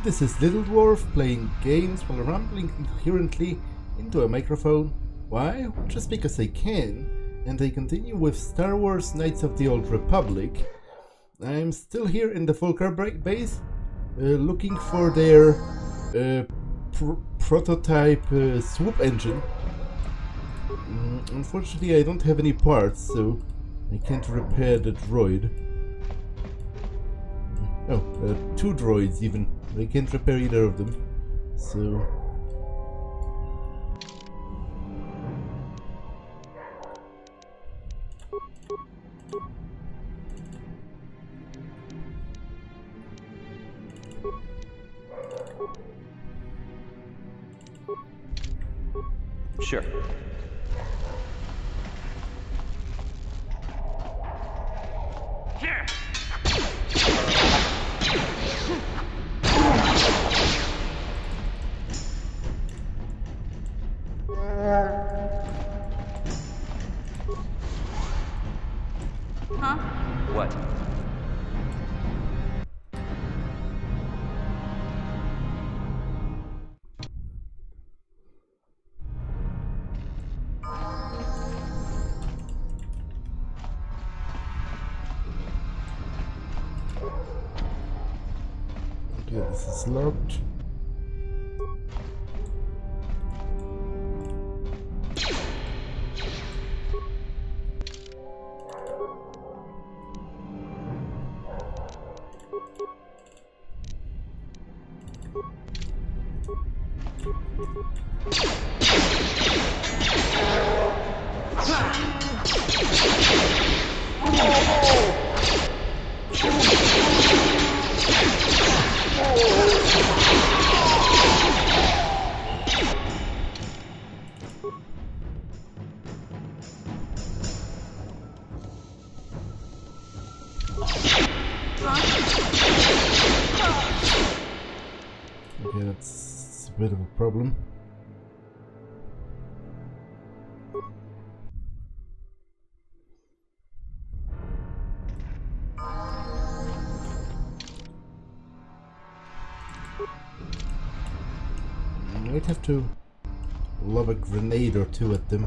This is Little Dwarf playing games while rambling incoherently into a microphone. Why? Just because I can, and I continue with Star Wars Knights of the Old Republic. I'm still here in the Vulkar Base, looking for their prototype swoop engine. Unfortunately, I don't have any parts, so I can't repair the droid. Oh, two droids even. I can't repair either of them, so... Sure. Huh? What? Okay, this is locked. Okay, that's a bit of a problem. I might have to lob a grenade or two at them.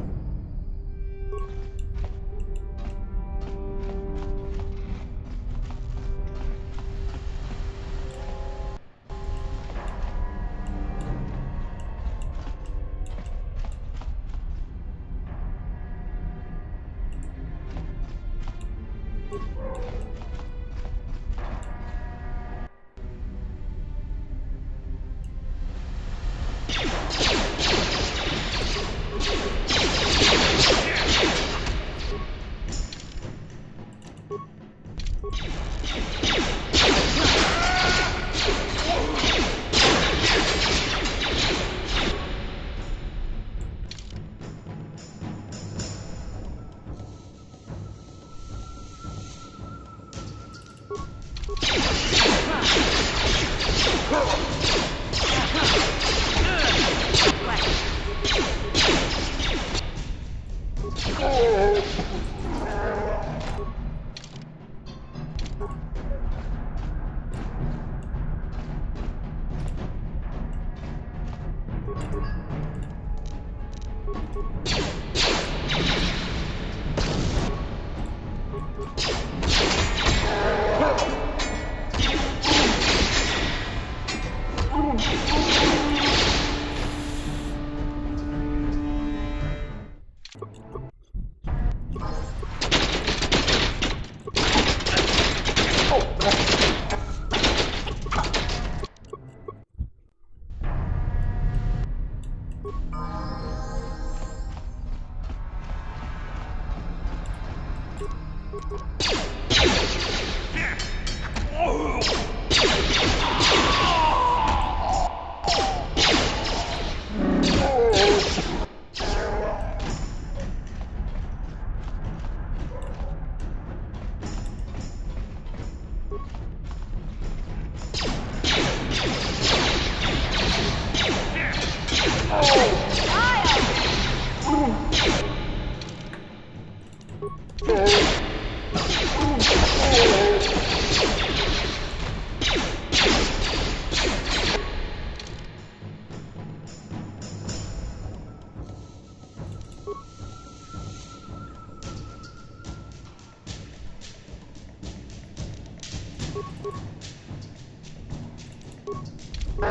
Huh?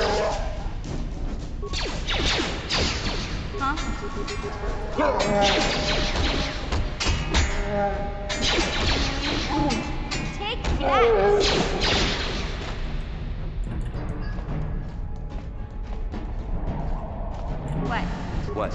Take that! What? What?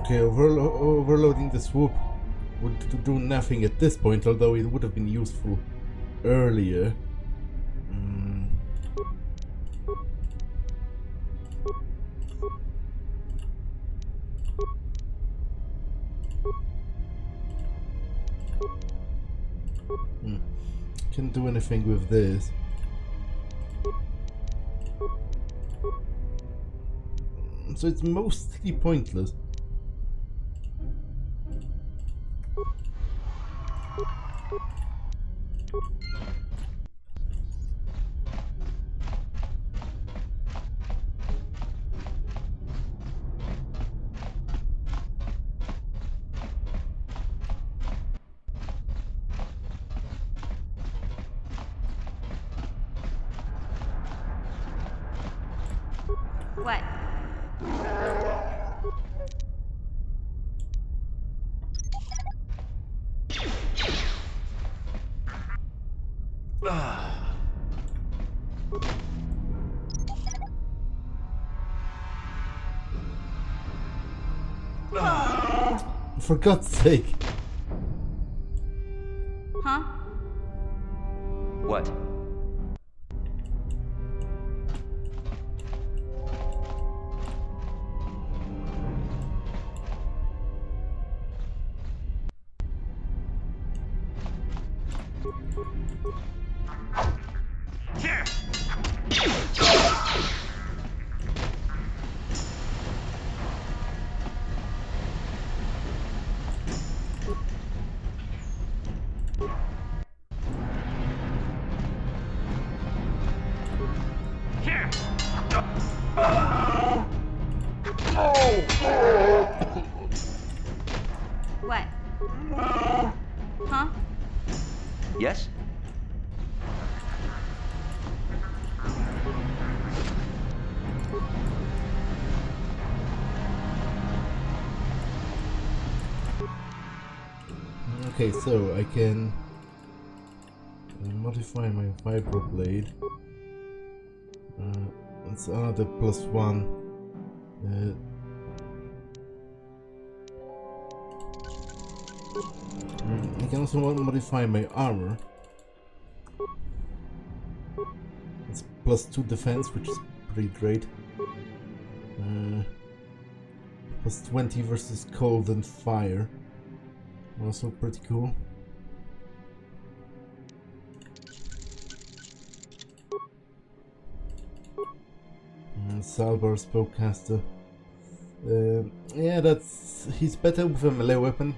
Okay, overloading the swoop would do nothing at this point, although it would have been useful earlier. Can't do anything with this. So it's mostly pointless. What? For God's sake. Huh? What? What? Huh? Yes? Okay, so I can modify my vibroblade. It's another +1. I can also modify my armor. It's +2 defense, which is pretty great. +20 versus cold and fire. Also pretty cool. Salvar Spellcaster. Yeah, he's better with a melee weapon,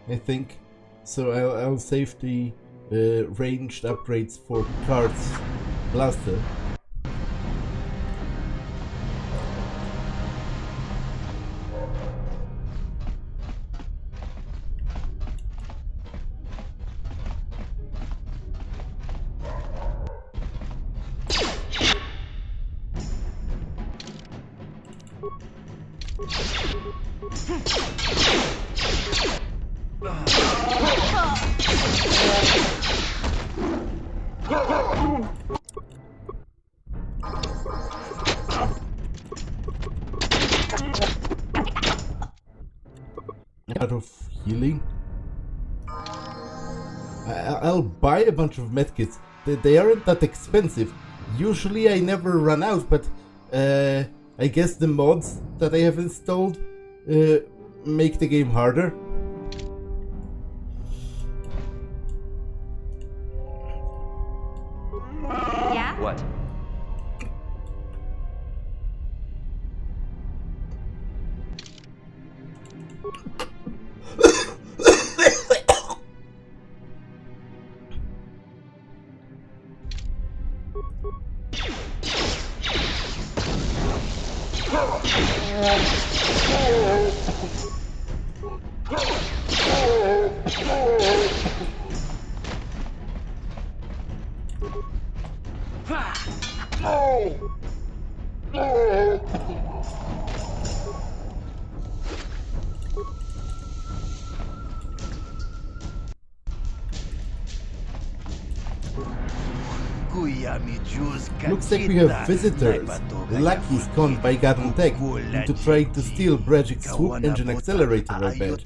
I think. So I'll save the ranged upgrades for Card's Blaster. Out of healing. I'll buy a bunch of medkits. They aren't that expensive. Usually I never run out, but I guess the mods that I have installed make the game harder. Yeah? What? Looks like we have visitors. The lackeys conned by Gettign Tech into trying to steal Brejik's swoop engine accelerator, I bet.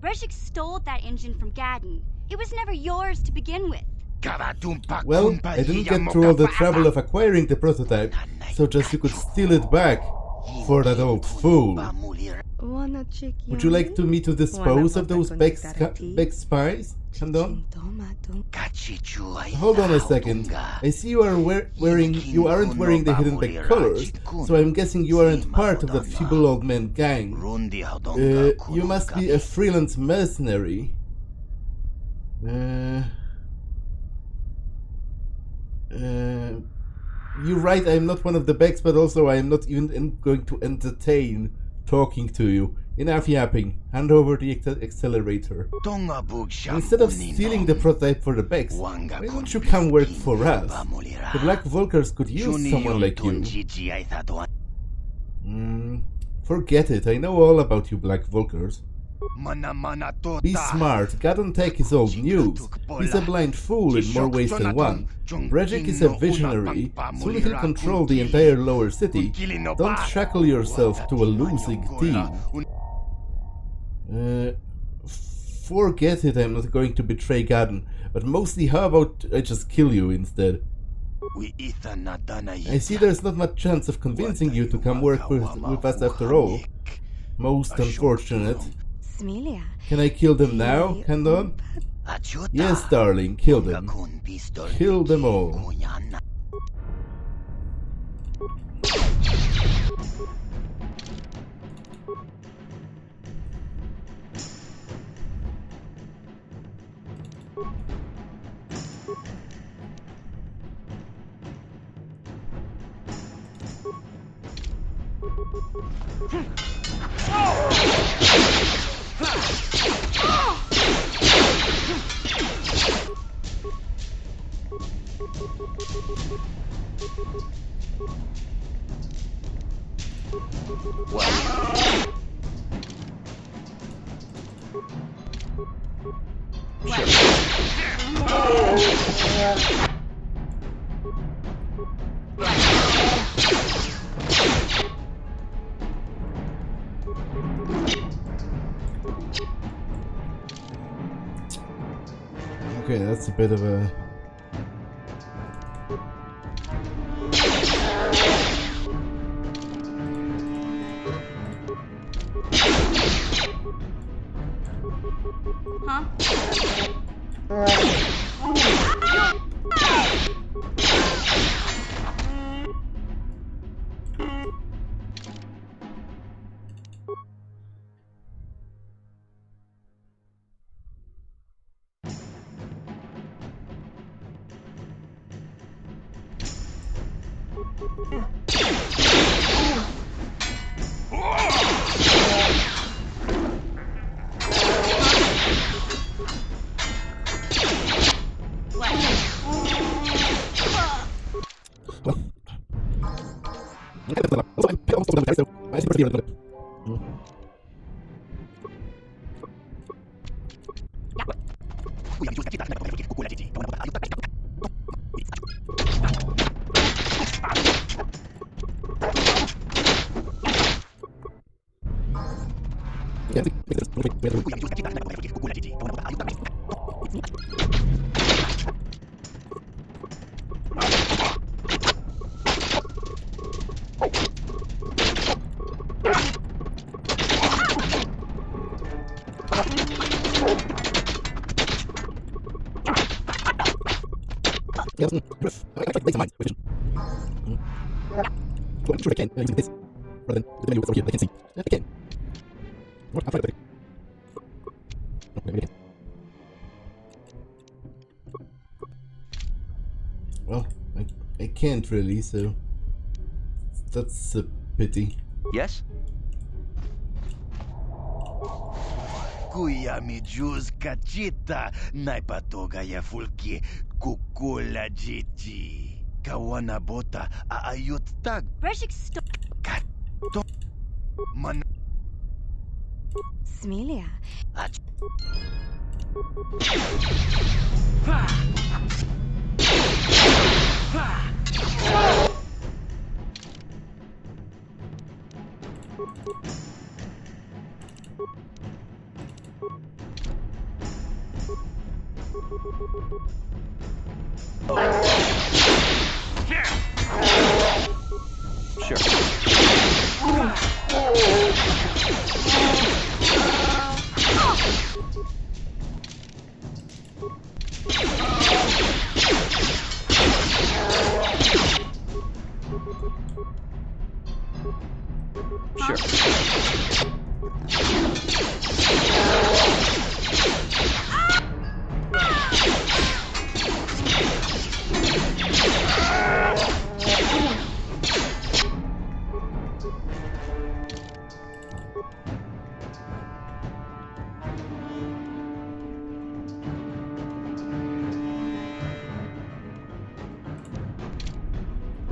Brejik stole that engine from Gettign. It was never yours to begin with. Well, I didn't get through all the trouble of acquiring the prototype, so just you could steal it back for that old fool. Would you like me to dispose of those Beck spies, Kandon? Hold on a second. I see you are you aren't wearing the hidden Beck colors, so I'm guessing you aren't part of that feeble old man gang. You must be a freelance mercenary. You're right, I'm not one of the Becks, but also I am not even going to entertain talking to you. Enough yapping. Hand over the accelerator. Instead of stealing the prototype for the Becks, why don't you come work for us? The Black Vulkars could use someone like you. Forget it, I know all about you Black Vulkars. Be smart, Gettign Tech is old news. He's a blind fool in more ways than one. Brejik is a visionary, soon he'll control the entire lower city. Don't shackle yourself to a losing team. Forget it, I'm not going to betray Gettign, but mostly how about I just kill you instead? I see there's not much chance of convincing you to come work with us after all. Most unfortunate. Can I kill them now, Kandon? Yes, darling, kill them. Kill them all. Okay, that's a bit of a... Huh? Well, I can't really, so that's a pity. Yes? Kuya mi juz kachita naipatogaya fulki kukula jiji. Kawana bota aayot tag Breshik stole. kato man Smelia. at Sure. Sure.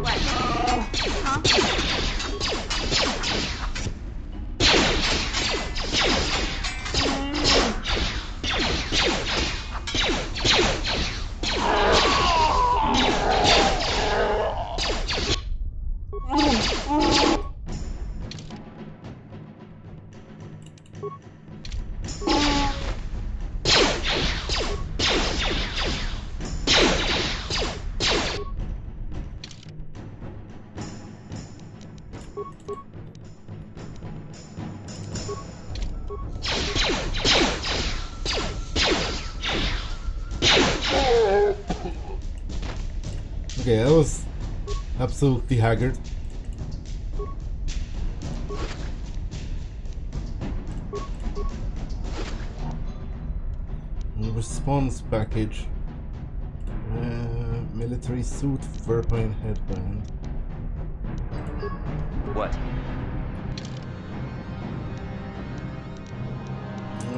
What? Huh? Okay, that was absolutely haggard. Response package. Military suit, Verpine headband. What?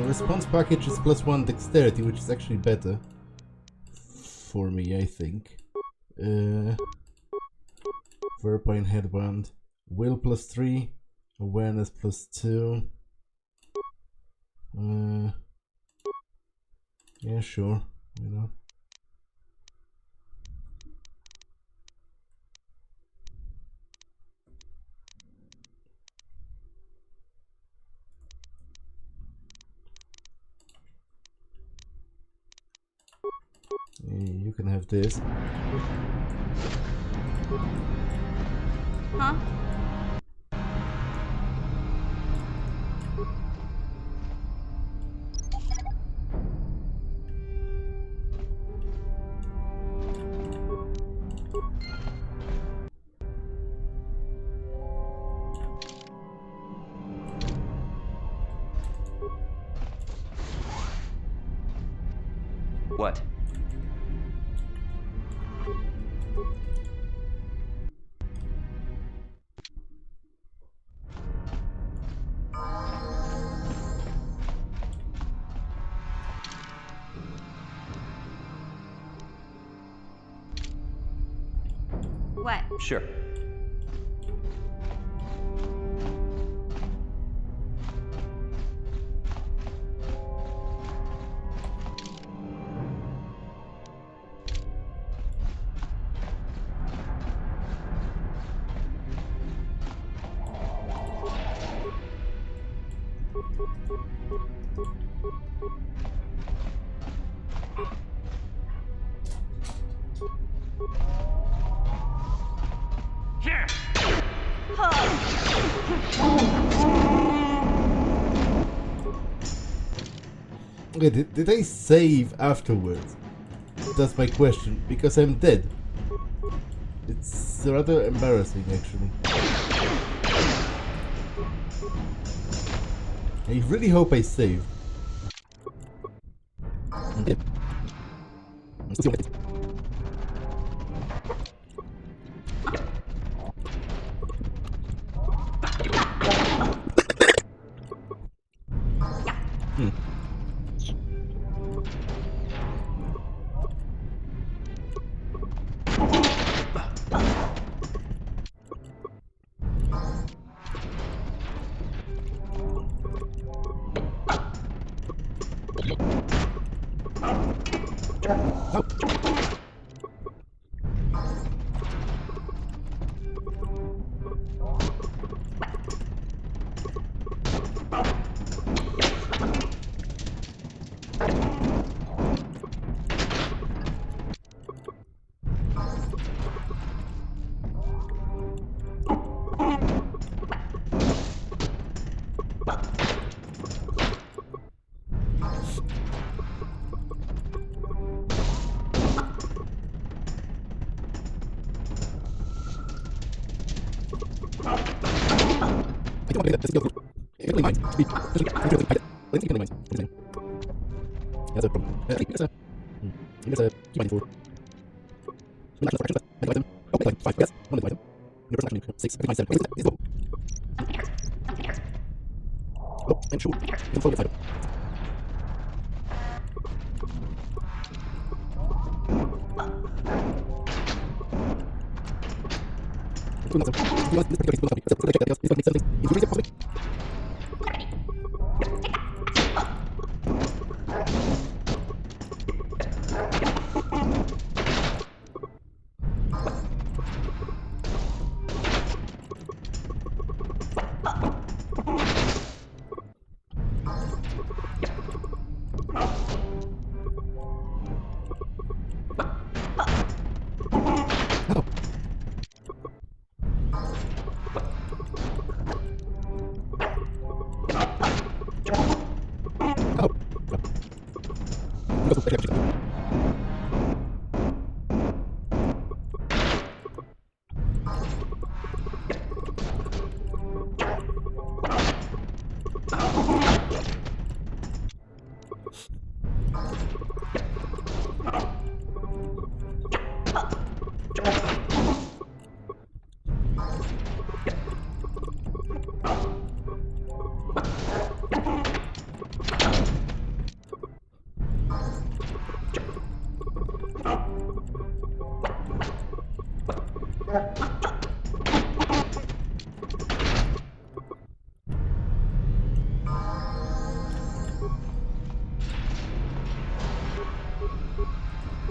Response package is +1 dexterity, which is actually better for me, I think. Verpine headband. Will +3. Awareness +2. Yeah, sure. You know. You can have this. Huh? What? What? Sure. Okay, did I save afterwards? That's my question, because I'm dead. It's rather embarrassing, actually. I really hope I saved. I'm dead. I'm still dead.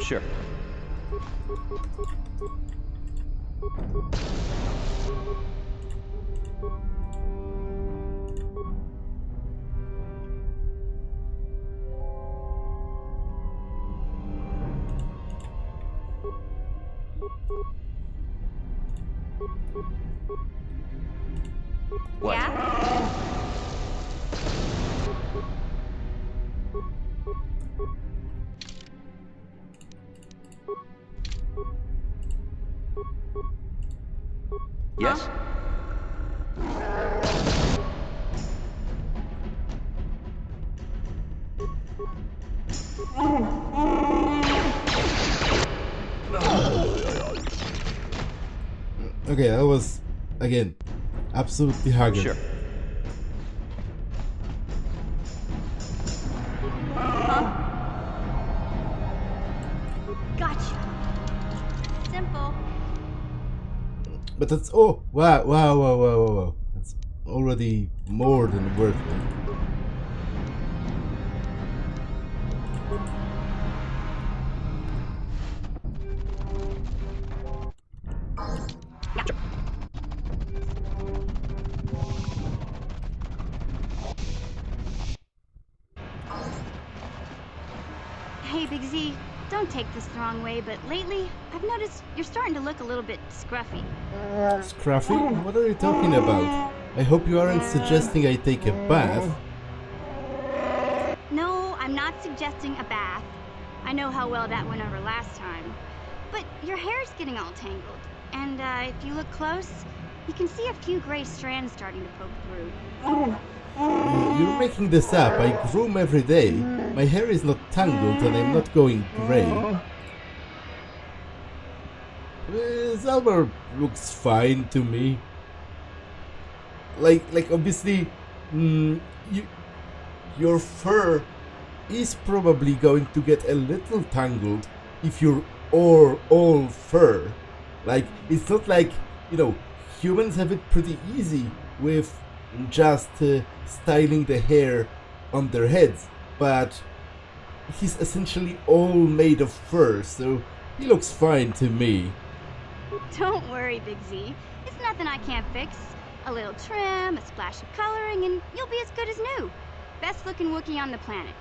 Sure. What? Yeah? Yes? Okay, that was, again, absolutely haggard. Sure. Gotcha. Simple. But that's, oh, wow. That's already more than worth it. Hey, Big Z, don't take this the wrong way, but lately, I've noticed you're starting to look a little bit scruffy. Scruffy? What are you talking about? I hope you aren't suggesting I take a bath. No, I'm not suggesting a bath. I know how well that went over last time. But your hair's getting all tangled. And if you look close, you can see a few gray strands starting to poke through. You're making this up. I groom every day. My hair is not tangled and I'm not going grey. Zalbar looks fine to me. Like obviously, your fur is probably going to get a little tangled if you're all fur. Like, it's not like, you know, humans have it pretty easy with just styling the hair on their heads, but he's essentially all made of fur, so he looks fine to me. Don't worry, Big Z. It's nothing I can't fix. A little trim, a splash of coloring, and you'll be as good as new. Best looking Wookiee on the planet.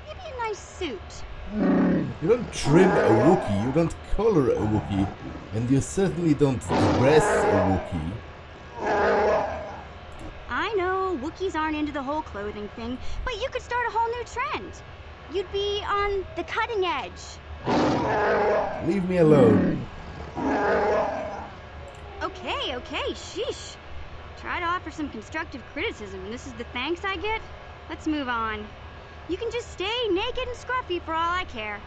Maybe a nice suit. You don't trim a Wookiee, you don't color a Wookiee, and you certainly don't dress a Wookiee. I know, Wookiees aren't into the whole clothing thing, but you could start a whole new trend. You'd be on the cutting edge. Leave me alone. Okay, sheesh. Try to offer some constructive criticism, and this is the thanks I get? Let's move on. You can just stay naked and scruffy for all I care.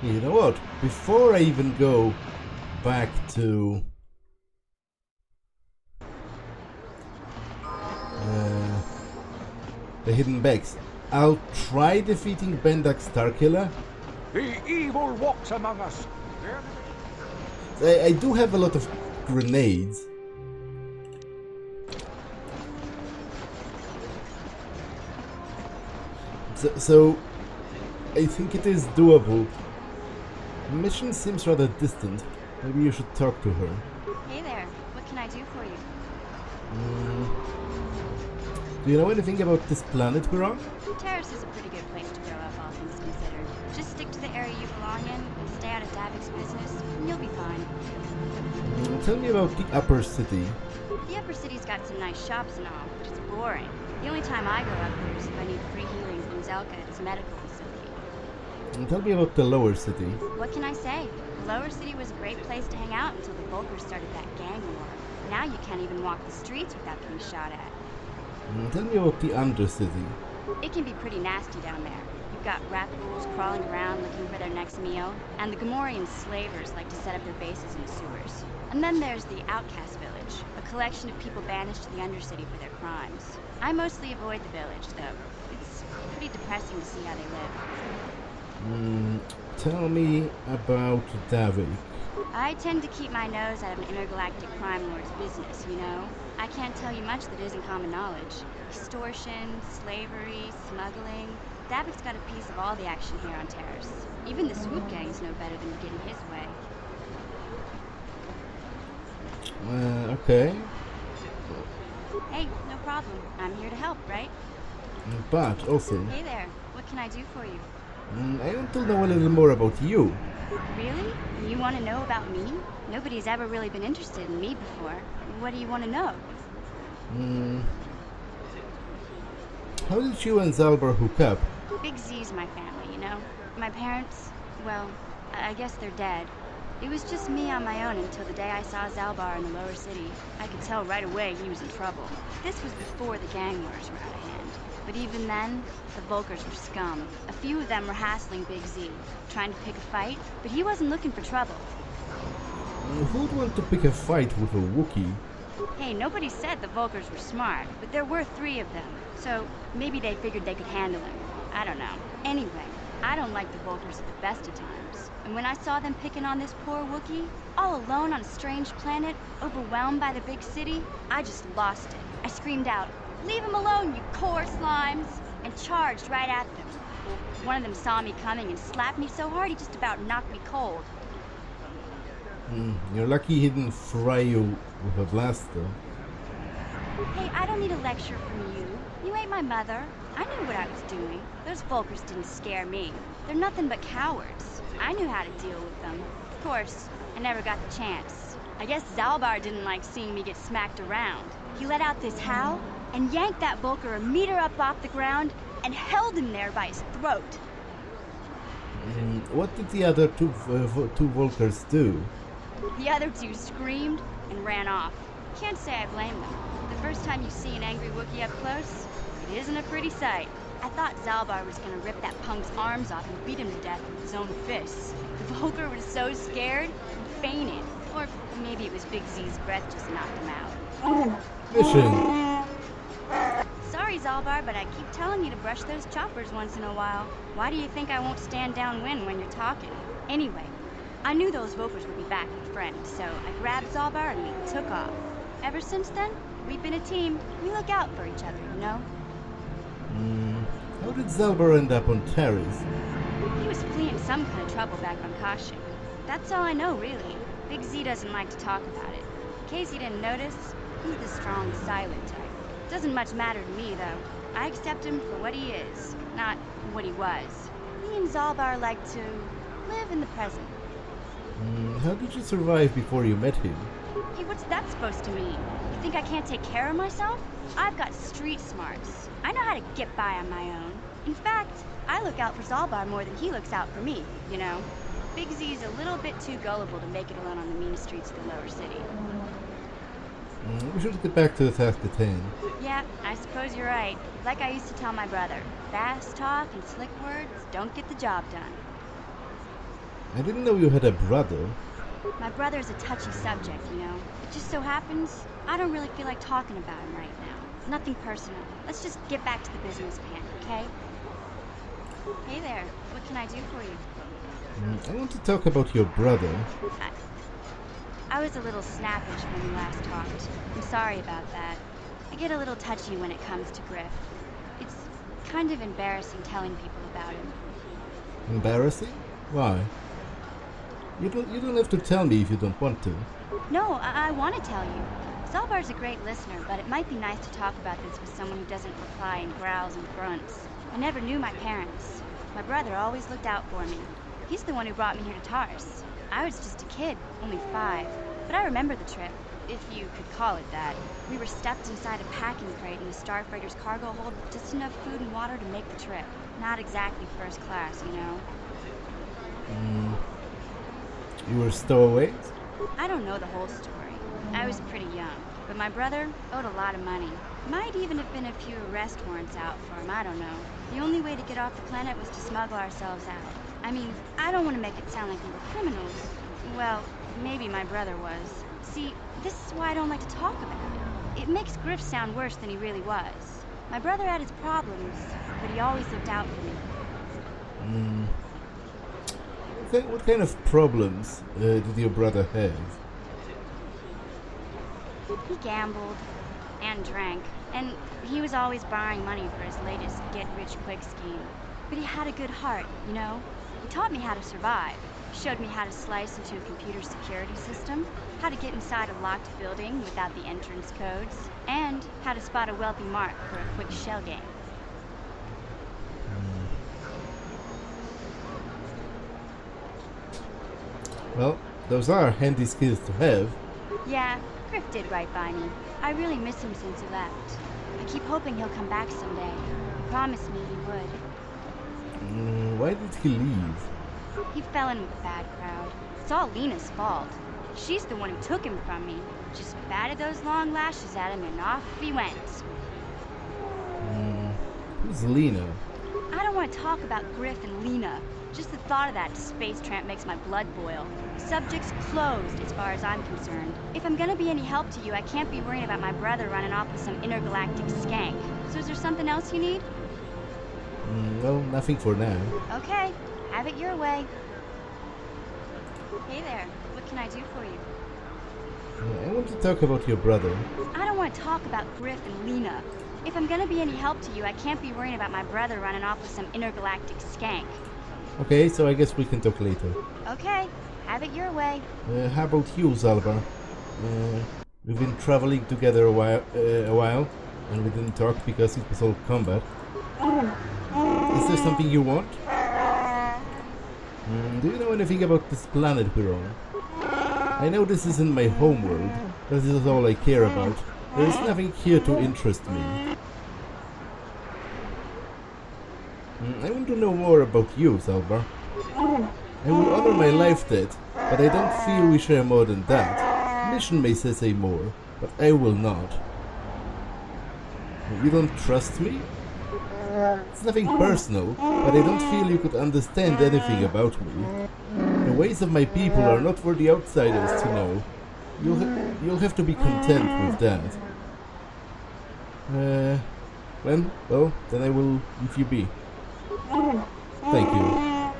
You know what? Before I even go back to the hidden bags, I'll try defeating Bendak Starkiller. The evil walks among us. I do have a lot of grenades. So I think it is doable. The mission seems rather distant. Maybe you should talk to her. Hey there, what can I do for you? Do you know anything about this planet we're on? Taris is a pretty good place to grow up, all things considered. Just stick to the area you belong in and stay out of Davik's business, and you'll be fine. Tell me about the upper city. The upper city's got some nice shops and all, but it's boring. The only time I go up there is if I need free healing from Zelka at his medical facility. Tell me about the lower city. What can I say? The lower city was a great place to hang out until the Vulkars started that gang war. Now you can't even walk the streets without getting shot at. Tell me about the undercity. It can be pretty nasty down there. You've got Rakghouls crawling around looking for their next meal, and the Gamorrean slavers like to set up their bases in the sewers. And then there's the Outcast Village, a collection of people banished to the Undercity for their crimes. I mostly avoid the village, though. It's pretty depressing to see how they live. Tell me about Davik. I tend to keep my nose out of an intergalactic crime lord's business, you know? I can't tell you much that isn't common knowledge. Extortion, slavery, smuggling. Davik's got a piece of all the action here on Taris. Even the swoop gangs know better than to get in his way. Okay. Hey, no problem. I'm here to help, right? But also, Hey there. What can I do for you? I want to know a little more about you. Really? You want to know about me? Nobody's ever really been interested in me before. What do you want to know? How did you and Zalbar hook up? Big Z's my family, you know? My parents, well, I guess they're dead. It was just me on my own until the day I saw Zalbar in the lower city. I could tell right away he was in trouble. This was before the gang wars were out of hand. But even then, the Vulkars were scum. A few of them were hassling Big Z, trying to pick a fight, but he wasn't looking for trouble. Who'd want to pick a fight with a Wookiee? Hey, nobody said the Vulkars were smart, but there were 3 of them, so maybe they figured they could handle him. I don't know. Anyway, I don't like the Vulkars at the best of times. And when I saw them picking on this poor Wookiee, all alone on a strange planet, overwhelmed by the big city, I just lost it. I screamed out, "Leave him alone, you core slimes!" and charged right at them. One of them saw me coming and slapped me so hard he just about knocked me cold. You're lucky he didn't fry you with a blaster. Hey, I don't need a lecture from you. You ain't my mother. I knew what I was doing. Those Vulkars didn't scare me. They're nothing but cowards. I knew how to deal with them. Of course, I never got the chance. I guess Zalbar didn't like seeing me get smacked around. He let out this howl and yanked that Vulkar a meter up off the ground and held him there by his throat. What did the other two Vulkars do? The other two screamed and ran off. Can't say I blame them. The first time you see an angry Wookiee up close, it isn't a pretty sight. I thought Zalbar was gonna rip that punk's arms off and beat him to death with his own fists. The Vulkar was so scared, he fainted. Or maybe it was Big Z's breath just knocked him out. Mission. Sorry, Zalbar, but I keep telling you to brush those choppers once in a while. Why do you think I won't stand downwind when you're talking? Anyway, I knew those Vulkars would be back with friends, so I grabbed Zalbar and we took off. Ever since then, we've been a team. We look out for each other, you know? How did Zalbar end up on Taris? He was fleeing some kind of trouble back on Kashyyyk. That's all I know, really. Big Z doesn't like to talk about it. In case you didn't notice, he's the strong, silent type. Doesn't much matter to me, though. I accept him for what he is, not what he was. Me and Zalbar like to live in the present. How did you survive before you met him? Hey, what's that supposed to mean? You think I can't take care of myself? I've got street smarts. I know how to get by on my own. In fact, I look out for Zalbar more than he looks out for me, you know? Big Z's a little bit too gullible to make it alone on the mean streets of the lower city. We should get back to the task at hand. Yeah, I suppose you're right. Like I used to tell my brother, fast talk and slick words don't get the job done. I didn't know you had a brother. My brother's a touchy subject, you know. It just so happens, I don't really feel like talking about him right now. Nothing personal. Let's just get back to the business at hand, okay? Hey there, what can I do for you? I want to talk about your brother. I was a little snappish when we last talked. I'm sorry about that. I get a little touchy when it comes to Griff. It's kind of embarrassing telling people about him. Embarrassing? Why? You don't have to tell me if you don't want to. No, I want to tell you. Zalbar's a great listener, but it might be nice to talk about this with someone who doesn't reply in growls and grunts. I never knew my parents. My brother always looked out for me. He's the one who brought me here to Taris. I was just a kid, only 5. But I remember the trip, if you could call it that. We were stuffed inside a packing crate in the Starfighter's cargo hold with just enough food and water to make the trip. Not exactly first class, you know? You were stowaways? I don't know the whole story. I was pretty young, but my brother owed a lot of money. Might even have been a few arrest warrants out for him, I don't know. The only way to get off the planet was to smuggle ourselves out. I mean, I don't want to make it sound like we were criminals. Well, maybe my brother was. See, this is why I don't like to talk about it. It makes Griff sound worse than he really was. My brother had his problems, but he always looked out for me. What kind of problems did your brother have? He gambled and drank, and he was always borrowing money for his latest get-rich-quick scheme. But he had a good heart, you know? He taught me how to survive. Showed me how to slice into a computer security system, how to get inside a locked building without the entrance codes, and how to spot a wealthy mark for a quick shell game. Well, those are handy skills to have. Yeah, Griff did right by me. I really miss him since he left. I keep hoping he'll come back someday. He promised me he would. Why did he leave? He fell in with a bad crowd. It's all Lena's fault. She's the one who took him from me. Just batted those long lashes at him and off he went. Who's Lena? I don't want to talk about Griff and Lena. Just the thought of that space tramp makes my blood boil. Subject's closed as far as I'm concerned. If I'm gonna be any help to you, I can't be worrying about my brother running off with some intergalactic skank. So is there something else you need? Well, nothing for now. Okay, have it your way. Hey there, what can I do for you? I want to talk about your brother. I don't want to talk about Griff and Lena. If I'm gonna be any help to you, I can't be worrying about my brother running off with some intergalactic skank. Okay, so I guess we can talk later. Okay, have it your way. How about you, Zalbar? We've been traveling together a while, and we didn't talk because it was all combat. Is there something you want? Do you know anything about this planet we're on? I know this isn't my homeworld, but this is all I care about. There is nothing here to interest me. I want to know more about you, Zalbar. I will honor my life debt, but I don't feel we share more than that. Mission may say more, but I will not. You don't trust me? It's nothing personal, but I don't feel you could understand anything about me. The ways of my people are not for the outsiders to know. You'll have to be content with that. Well, then I will leave you be. Thank you.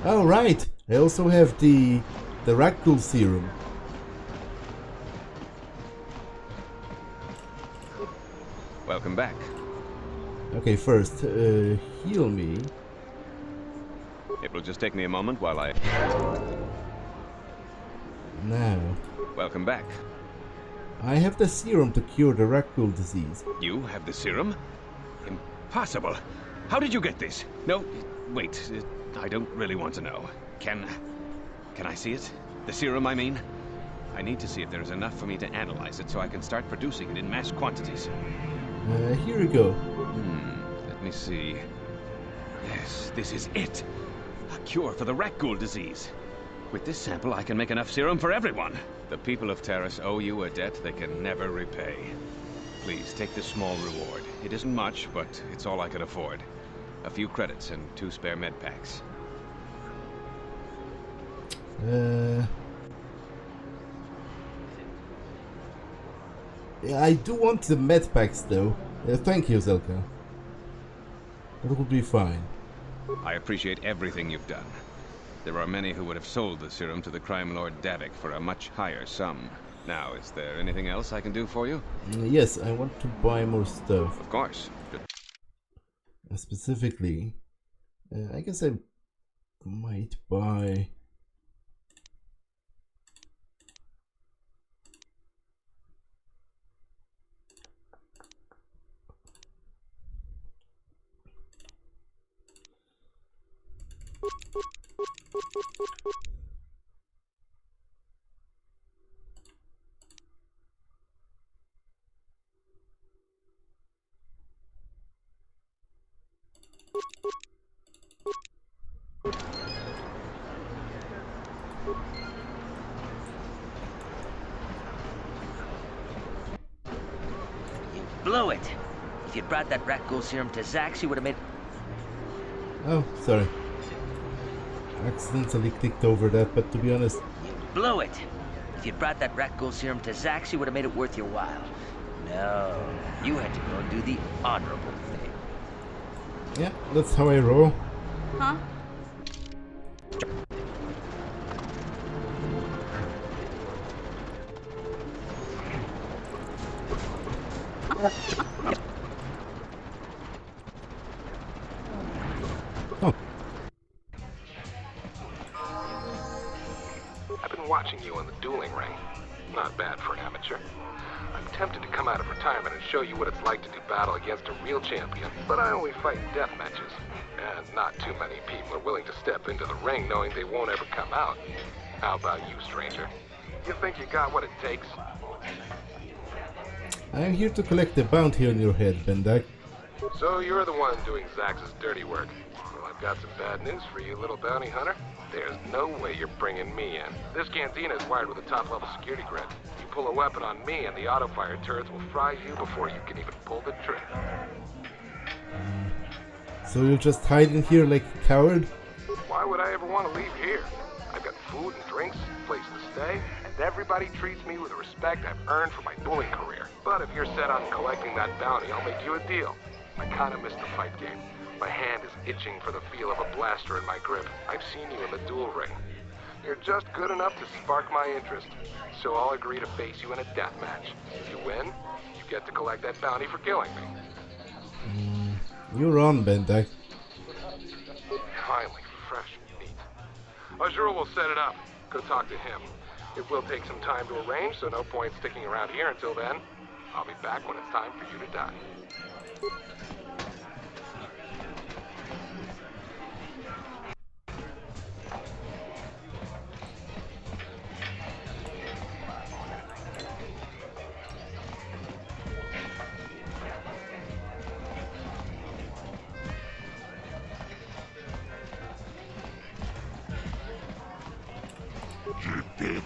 Oh right, I also have the Rakghoul serum. Welcome back. Okay, first, heal me. It will just take me a moment while I... Now. Welcome back. I have the serum to cure the Rakghoul disease. You have the serum? Impossible. How did you get this? No, wait. I don't really want to know. Can I see it? The serum, I mean? I need to see if there is enough for me to analyze it so I can start producing it in mass quantities. Here we go. Let me see. Yes, this is it. A cure for the Rakghoul disease. With this sample, I can make enough serum for everyone. The people of Taris owe you a debt they can never repay. Please, take this small reward. It isn't much, but it's all I could afford. A few credits and 2 spare med packs. Yeah, I do want the med packs though. Thank you, Zelka. That will be fine. I appreciate everything you've done. There are many who would have sold the serum to the crime lord Davik for a much higher sum. Now, is there anything else I can do for you? Yes, I want to buy more stuff. Of course. Specifically, I guess I might buy... Blew it. If you'd brought that Rakghoul serum to Zax, you would have made... Oh, sorry. Accidentally clicked over that, but to be honest... Blew it. If you'd brought that Rakghoul serum to Zax, you would have made it worth your while. No, you had to go and do the honorable thing. Yeah, that's how I roll. Huh? Oh. I've been watching you in the dueling ring. Not bad for an amateur. I'm tempted to come out of retirement and show you what it's like to do battle against a real champion, but I only fight in death matches. And not too many people are willing to step into the ring knowing they won't ever come out. How about you, stranger? You think you got what it takes? I am here to collect the bounty on your head, Bendak. So you're the one doing Zax's dirty work. Well, I've got some bad news for you, little bounty hunter. There's no way you're bringing me in. This cantina is wired with a top-level security grid. You pull a weapon on me and the auto-fire turrets will fry you before you can even pull the trigger. So you'll just hide in here like a coward? Why would I ever want to leave here? I've got food and drinks, place to stay, and everybody treats me with the respect I've earned for my dueling career. But if you're set on collecting that bounty, I'll make you a deal. I kinda missed the fight game. My hand is itching for the feel of a blaster in my grip. I've seen you in the duel ring. You're just good enough to spark my interest. So I'll agree to face you in a death match. If you win, you get to collect that bounty for killing me. You're on, Bendak. Finally, fresh meat. Azura will set it up. Go talk to him. It will take some time to arrange, so no point sticking around here until then. I'll be back when it's time for you to die.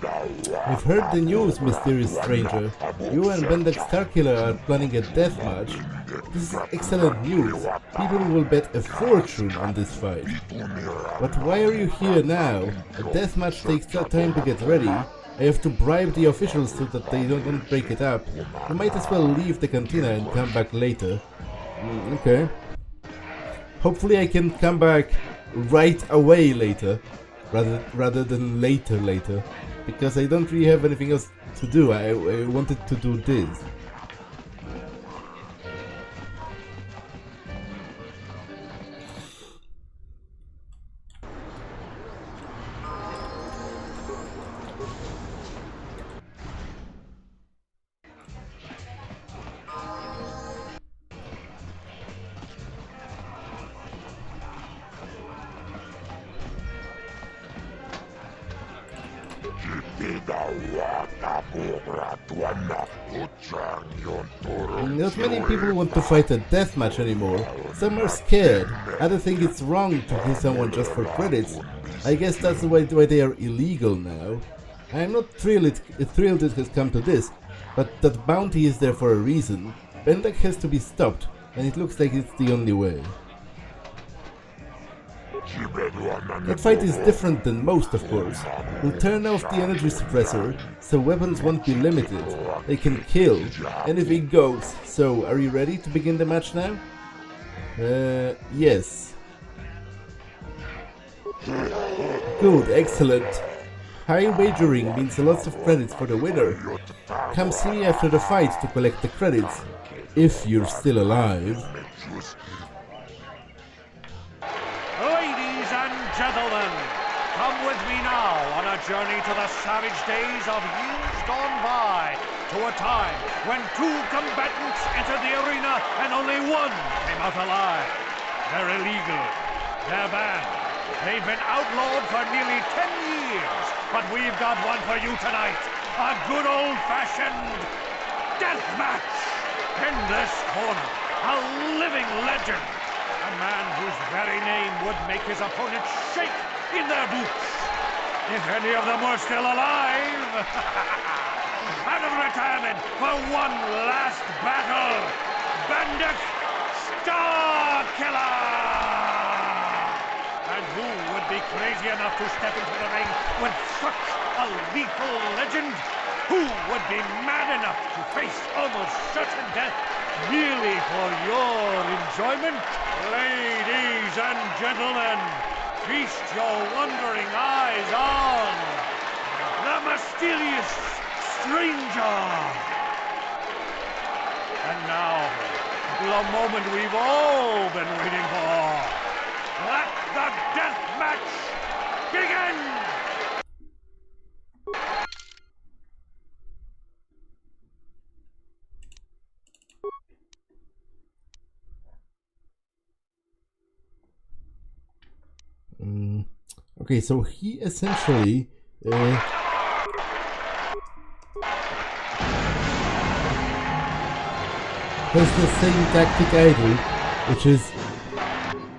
I've heard the news, mysterious stranger. You and Bendak Starkiller are planning a deathmatch. This is excellent news. People will bet a fortune on this fight. But why are you here now? A deathmatch takes time to get ready. I have to bribe the officials so that they don't break it up. You might as well leave the cantina and come back later. Okay. Hopefully I can come back right away later, rather than later, because I don't really have anything else to do. I wanted to do this. Not many people want to fight a deathmatch anymore. Some are scared, others think it's wrong to kill someone just for credits. I guess that's why they are illegal now. I am not thrilled it has come to this, but that bounty is there for a reason. Bendak has to be stopped, and it looks like it's the only way. That fight is different than most, of course. We'll turn off the energy suppressor, so weapons won't be limited. They can kill. Anything goes. So, are you ready to begin the match now? Yes. Good, excellent. High wagering means lots of credits for the winner. Come see me after the fight to collect the credits. If you're still alive. Ladies and gentlemen, come with me now on a journey to the savage days of years gone by, to a time when 2 combatants entered the arena and only 1 came out alive. They're illegal. They're banned. They've been outlawed for nearly 10 years, but we've got one for you tonight. A good old-fashioned deathmatch. In this corner, a living legend. A man whose very name would make his opponents shake in their boots. If any of them were still alive. Out of retirement for one last battle. Bendak Starkiller! And who would be crazy enough to step into the ring with such a lethal legend? Who would be mad enough to face almost certain death merely for your enjoyment? Ladies and gentlemen, feast your wondering eyes on the mysterious stranger. And now, the moment we've all been waiting for. Let the death match begin! Okay, so he essentially has the same tactic I do, which is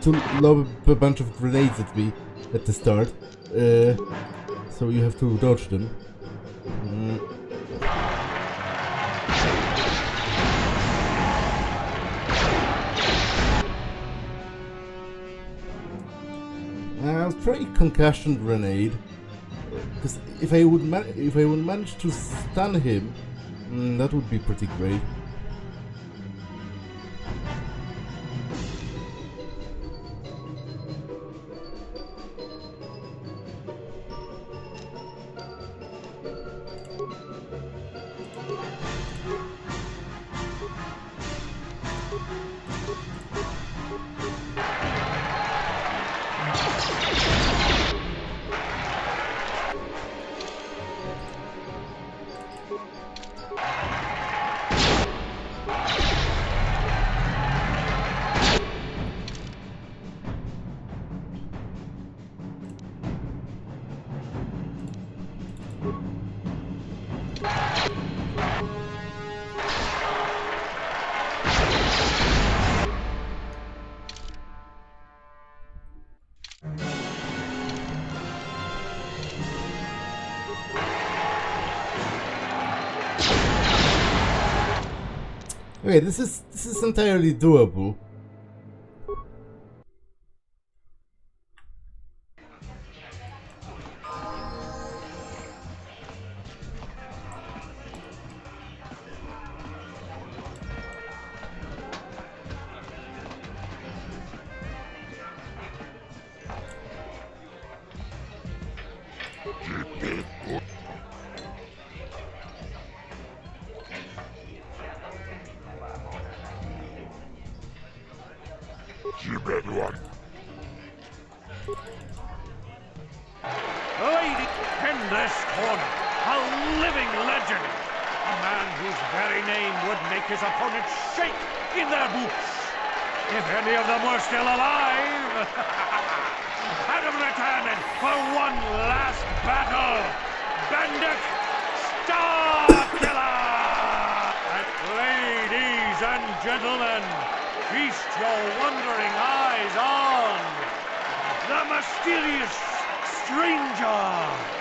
to lob a bunch of grenades at me at the start, so you have to dodge them. I'll try concussion grenade, because if I would manage to stun him, that would be pretty great. Okay, this is entirely doable. Lady in this corner, a living legend. A man whose very name would make his opponents shake in their boots. If any of them were still alive. Adam returning for one last battle. Bendak Starkiller! And ladies and gentlemen, feast your wondering eyes on the mysterious stranger!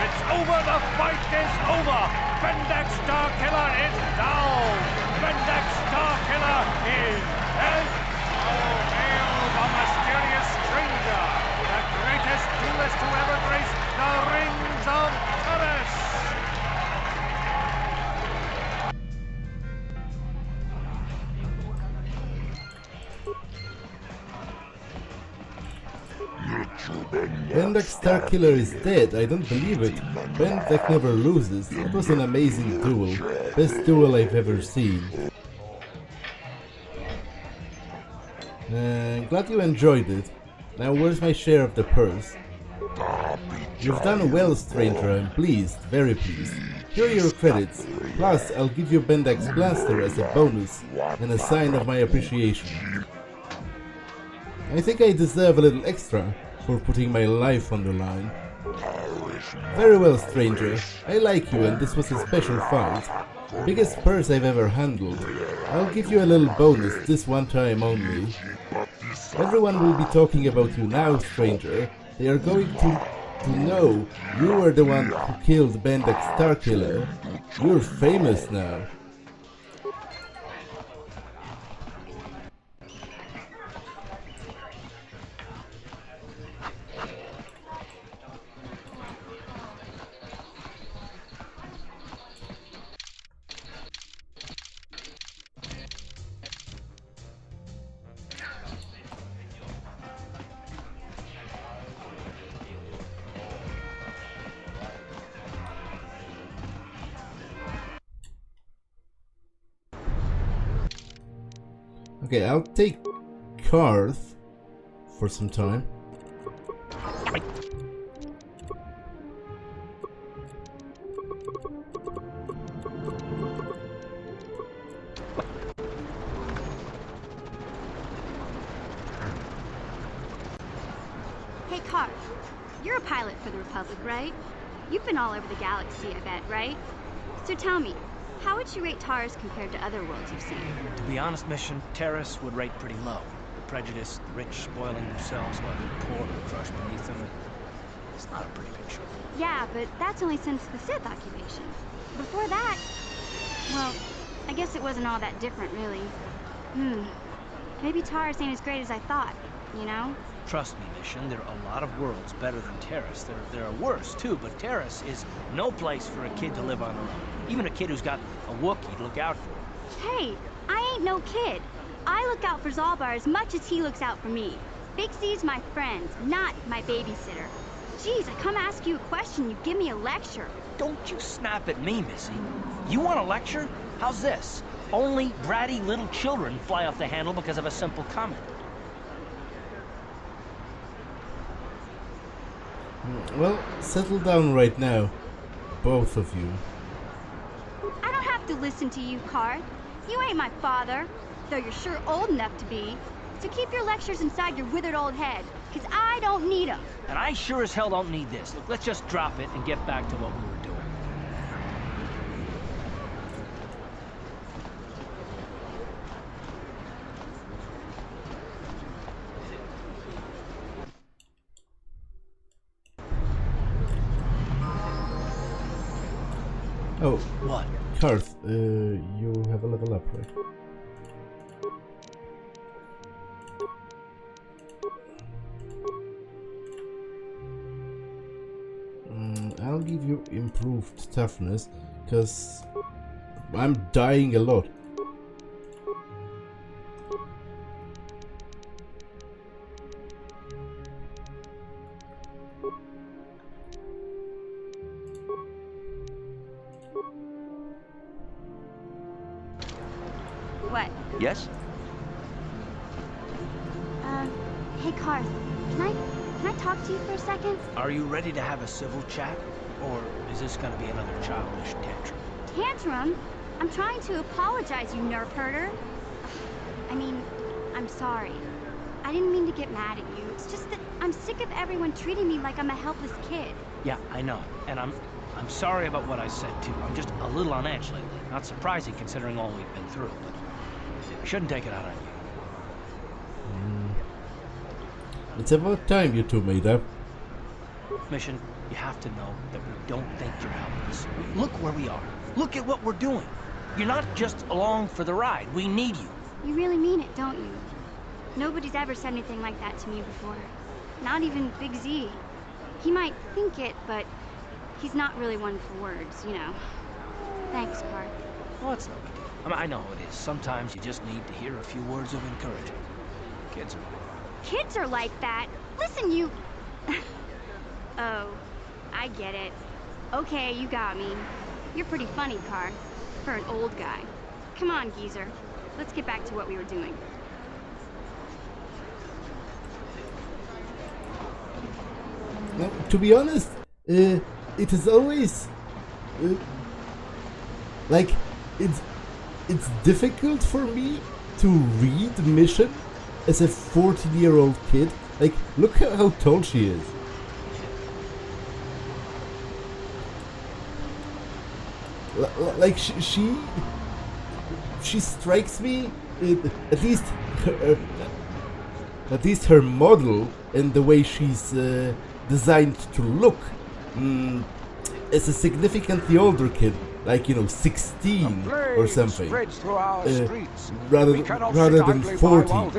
It's over! The fight is over! Bendak Starkiller is down! Bendak Starkiller is dead! Oh, hail the mysterious stranger! The greatest duelist to ever grace the rings of Taris! Bendak Starkiller is dead, I don't believe it. Bendak never loses. It was an amazing duel. Best duel I've ever seen. Glad you enjoyed it. Now where's my share of the purse? You've done well, stranger. I'm pleased, very pleased. Here are your credits. Plus, I'll give you Bendak's blaster as a bonus and a sign of my appreciation. I think I deserve a little extra for putting my life on the line. Very well, stranger. I like you and this was a special fight. Biggest purse I've ever handled. I'll give you a little bonus this one time only. Everyone will be talking about you now, stranger. They are going to know you were the one who killed Bendak Starkiller. You're famous now. Okay, I'll take Karth for some time. Hey, Karth, you're a pilot for the Republic, right? You've been all over the galaxy, I bet, right? So tell me, how would you rate Taris compared to other worlds you've seen? To be honest, Mission, Taris would rate pretty low. The prejudice, the rich spoiling themselves while the poor are crushed beneath them. It's not a pretty picture. Yeah, but that's only since the Sith occupation. Before that, well, I guess it wasn't all that different, really. Maybe Taris ain't as great as I thought, you know? Trust me, Mission, there are a lot of worlds better than Taris. There are worse, too, but Taris is no place for a kid to live on her own. Even a kid who's got a Wookiee to look out for. Hey, I ain't no kid. I look out for Zalbar as much as he looks out for me. Big C's my friend, not my babysitter. Jeez, I come ask you a question, you give me a lecture. Don't you snap at me, Missy. You want a lecture? How's this? Only bratty little children fly off the handle because of a simple comment. Well, settle down right now. Both of you. I don't have to listen to you, Karth. You ain't my father, though you're sure old enough to be. So keep your lectures inside your withered old head, because I don't need them. And I sure as hell don't need this. Look, let's just drop it and get back to what we were doing. Oh, What? Karth, you have a level up, right? I'll give you improved toughness, because I'm dying a lot. What? Yes? Hey Karth, can I talk to you for a second? Are you ready to have a civil chat? Or is this gonna be another childish tantrum? Tantrum? I'm trying to apologize, you nerf herder. I mean, I'm sorry. I didn't mean to get mad at you. It's just that I'm sick of everyone treating me like I'm a helpless kid. Yeah, I know. And I'm sorry about what I said too. I'm just a little on edge lately. Not surprising considering all we've been through, but I shouldn't take it out on you. It's about time you two made up. Mission, you have to know that we don't think you're helpless. Look where we are. Look at what we're doing. You're not just along for the ride. We need you. You really mean it, don't you? Nobody's ever said anything like that to me before. Not even Big Z. He might think it, but he's not really one for words, you know. Thanks, Karth. Well, it's no big deal. I know it is. Sometimes you just need to hear a few words of encouragement. Kids are like that. Kids are like that? Listen, you... Oh, I get it. Okay, you got me. You're pretty funny, Karth, for an old guy. Come on, geezer. Let's get back to what we were doing. Now, to be honest, it is always like it's difficult for me to read Mission as a 14-year-old kid. Like, look how tall she is. Like she strikes me, at least her model and the way she's designed to look, as a significantly older kid, like, you know, 16 or something, rather than 14.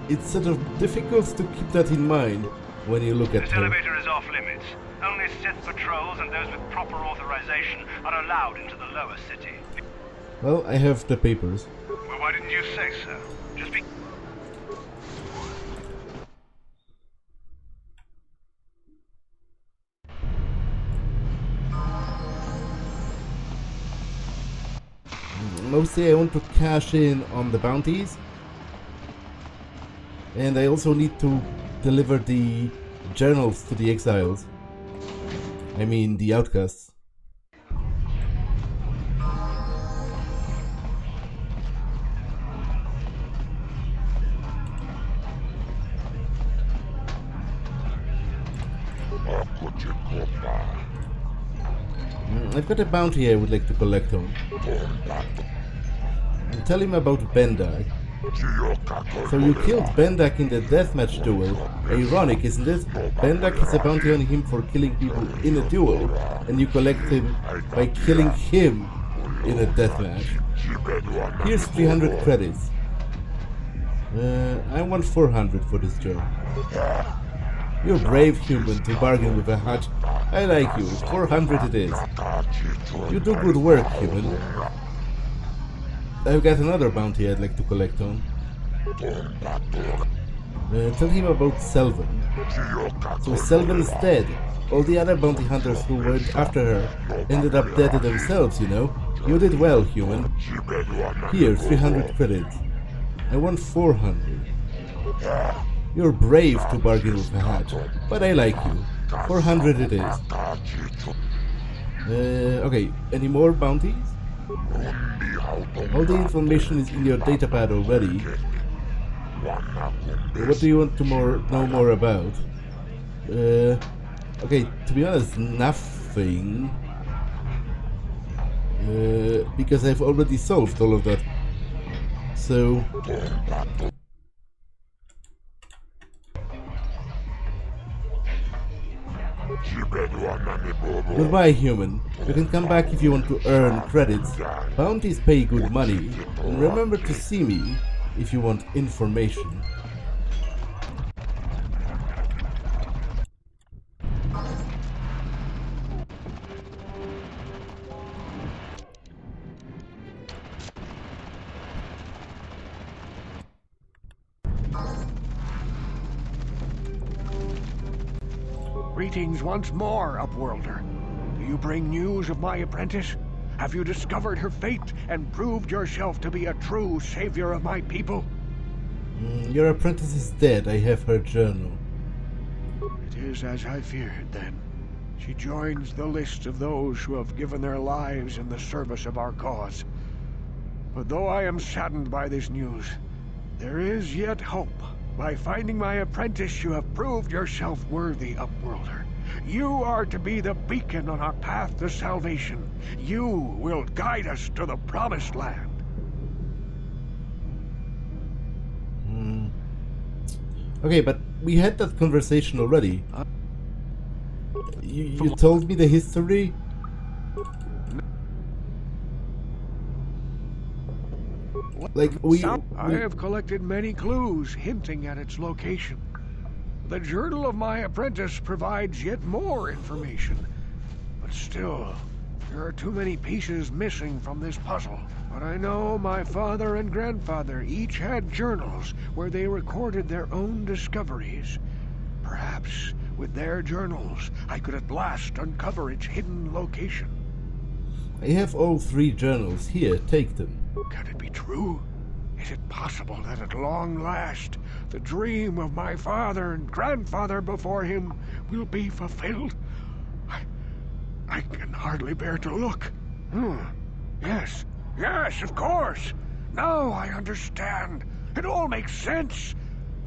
It's sort of difficult to keep that in mind when you look at This her. elevator is off limits. Only Sith patrols and those with proper authorization are allowed into the lower city. Well, I have the papers. Well, why didn't you say so? Just be... Mostly I want to cash in on the bounties. And I also need to deliver the journals to the exiles. I mean, the outcasts. I've got a bounty I would like to collect on. And tell him about Bendak. So you killed Bendak in the deathmatch duel. Ironic, isn't it? Bendak has a bounty on him for killing people in a duel, and you collect him by killing him in a deathmatch. Here's 300 credits. I want 400 for this job. You're a brave human to bargain with a hutch. I like you. 400 it is. You do good work, human. I've got another bounty I'd like to collect on. Tell him about Selvin. So Selden's dead. All the other bounty hunters who went after her ended up dead themselves, you know. You did well, human. Here, 300 credits. I want 400. You're brave to bargain with a hatch, but I like you. 400 it is. Okay, any more bounties? All the information is in your datapad already. What do you want to know more about? Okay, to be honest, nothing. Because I've already solved all of that. So... Goodbye, human. You can come back if you want to earn credits. Bounties pay good money. And remember to see me if you want information. Greetings once more, Upworlder. Do you bring news of my apprentice? Have you discovered her fate and proved yourself to be a true savior of my people? Your apprentice is dead. I have her journal. It is as I feared, then. She joins the list of those who have given their lives in the service of our cause. But though I am saddened by this news, there is yet hope. By finding my apprentice, you have proved yourself worthy, Upworlder. You are to be the beacon on our path to salvation. You will guide us to the promised land. Okay, but we had that conversation already. You told me the history? Like, I have collected many clues hinting at its location. The journal of my apprentice provides yet more information. But still, there are too many pieces missing from this puzzle. But I know my father and grandfather each had journals where they recorded their own discoveries. Perhaps with their journals, I could at last uncover its hidden location. I have all 3 journals. Here, take them. Can it be true? Is it possible that at long last, the dream of my father and grandfather before him will be fulfilled? I can hardly bear to look. Yes, of course. Now I understand. It all makes sense.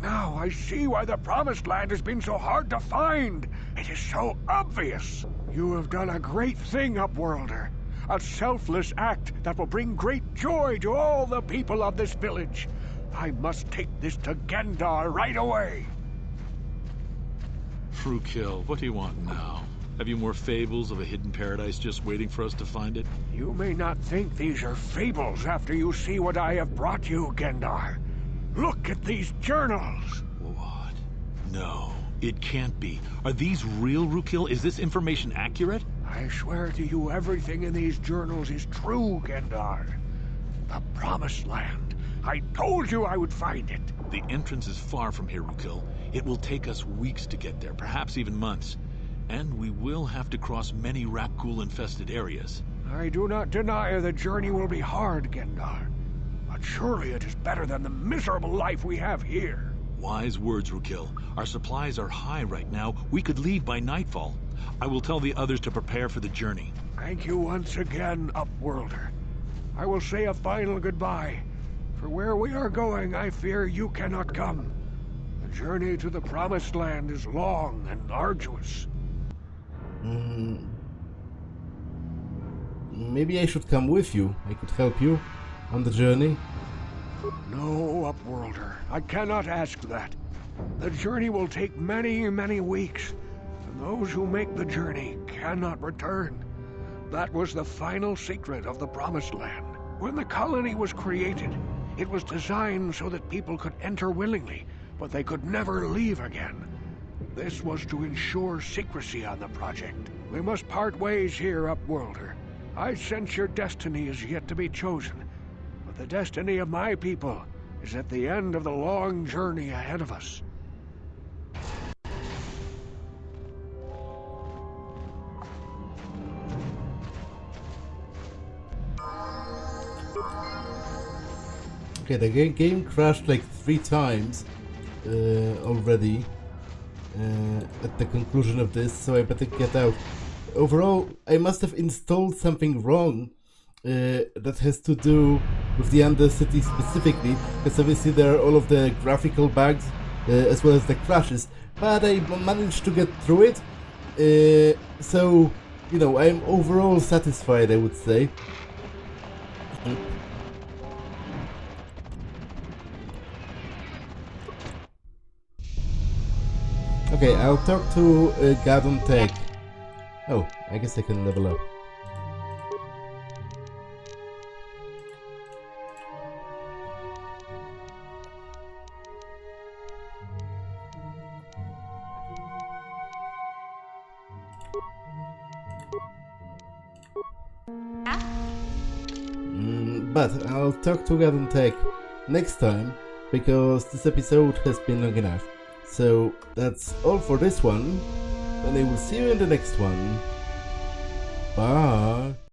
Now I see why the Promised Land has been so hard to find. It is so obvious. You have done a great thing, Upworlder. A selfless act that will bring great joy to all the people of this village. I must take this to Gendar right away. Frukill, what do you want now? Have you more fables of a hidden paradise just waiting for us to find it? You may not think these are fables after you see what I have brought you, Gendar. Look at these journals. What? No, it can't be. Are these real, Frukill? Is this information accurate? I swear to you, everything in these journals is true, Gendar. The Promised Land. I told you I would find it. The entrance is far from here, Frukill. It will take us weeks to get there, perhaps even months. And we will have to cross many Rakghoul-infested areas. I do not deny the journey will be hard, Gendar. But surely it is better than the miserable life we have here. Wise words, Frukill. Our supplies are high right now. We could leave by nightfall. I will tell the others to prepare for the journey. Thank you once again, Upworlder. I will say a final goodbye. For where we are going, I fear you cannot come. The journey to the Promised Land is long and arduous. Maybe I should come with you. I could help you on the journey. No, Upworlder. I cannot ask that. The journey will take many, many weeks. And those who make the journey cannot return. That was the final secret of the Promised Land. When the colony was created, it was designed so that people could enter willingly, but they could never leave again. This was to ensure secrecy on the project. We must part ways here, Upworlder. I sense your destiny is yet to be chosen, but the destiny of my people is at the end of the long journey ahead of us. Okay, the game crashed like 3 times already at the conclusion of this, so I better get out. Overall, I must have installed something wrong that has to do with the Undercity specifically, because obviously there are all of the graphical bugs as well as the crashes, but I managed to get through it, so, you know, I'm overall satisfied, I would say. Okay, I'll talk to Gadon Tech. Oh, I guess I can level up. But I'll talk to Gadon Tech next time, because this episode has been long enough. So that's all for this one, and I will see you in the next one. Bye!